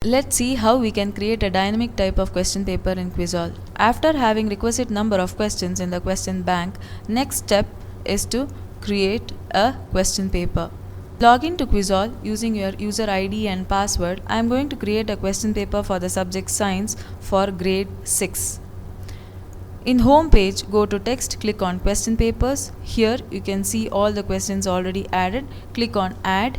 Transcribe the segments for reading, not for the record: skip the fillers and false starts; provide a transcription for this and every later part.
Let's see how we can create a dynamic type of question paper in Quizall. After having requisite number of questions in the question bank, next step is to create a question paper. Log in to Quizall using your user ID and password. I am going to create a question paper for the subject Science for grade 6. In home page, go to text, click on question papers. Here you can see all the questions already added. Click on add.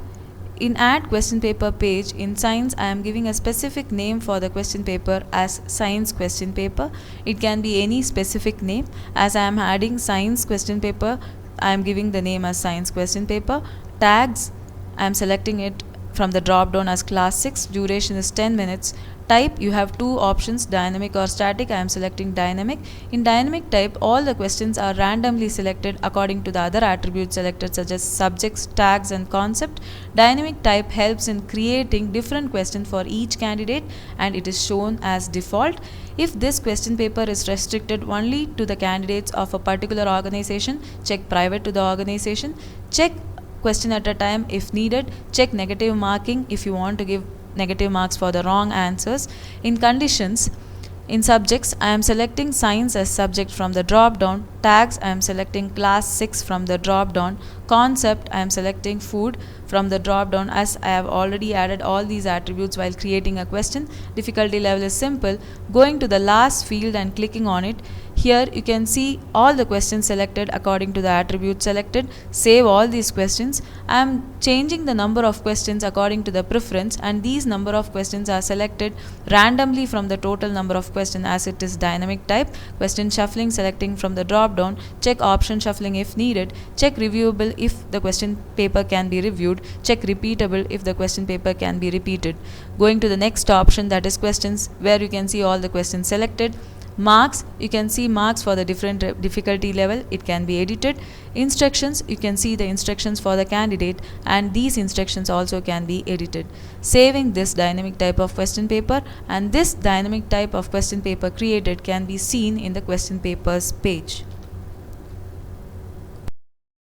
In add question paper page, in science I am giving a specific name for the question paper as science question paper. It can be any specific name. As I am adding science question paper, I am giving the name as science question paper. Tags, I am selecting it from the drop down as class 6. Duration is 10 minutes. Type, you have two options, dynamic or static. I am selecting dynamic. In dynamic type, all the questions are randomly selected according to the other attributes selected, such as subjects, tags and concept. Dynamic type helps in creating different questions for each candidate and it is shown as default. If this question paper is restricted only to the candidates of a particular organization, check private to the organization. Check question at a time if needed. Check negative marking if you want to give negative marks for the wrong answers. In conditions, in subjects, I am selecting science as subject from the drop down. Tags, I am selecting class 6 from the drop down. Concept, I am selecting food from the drop down, as I have already added all these attributes while creating a question. Difficulty level is simple. Going to the last field and clicking on it. Here you can see all the questions selected according to the attribute selected. Save all these questions. I am changing the number of questions according to the preference, and these number of questions are selected randomly from the total number of questions as it is dynamic type. Question shuffling, selecting from the drop down. Check option shuffling if needed. Check reviewable if the question paper can be reviewed. Check repeatable if the question paper can be repeated. Going to the next option, that is questions, where you can see all the questions selected. Marks, you can see marks for the different difficulty level, it can be edited. Instructions, you can see the instructions for the candidate and these instructions also can be edited. Saving this dynamic type of question paper, and this dynamic type of question paper created can be seen in the question papers page.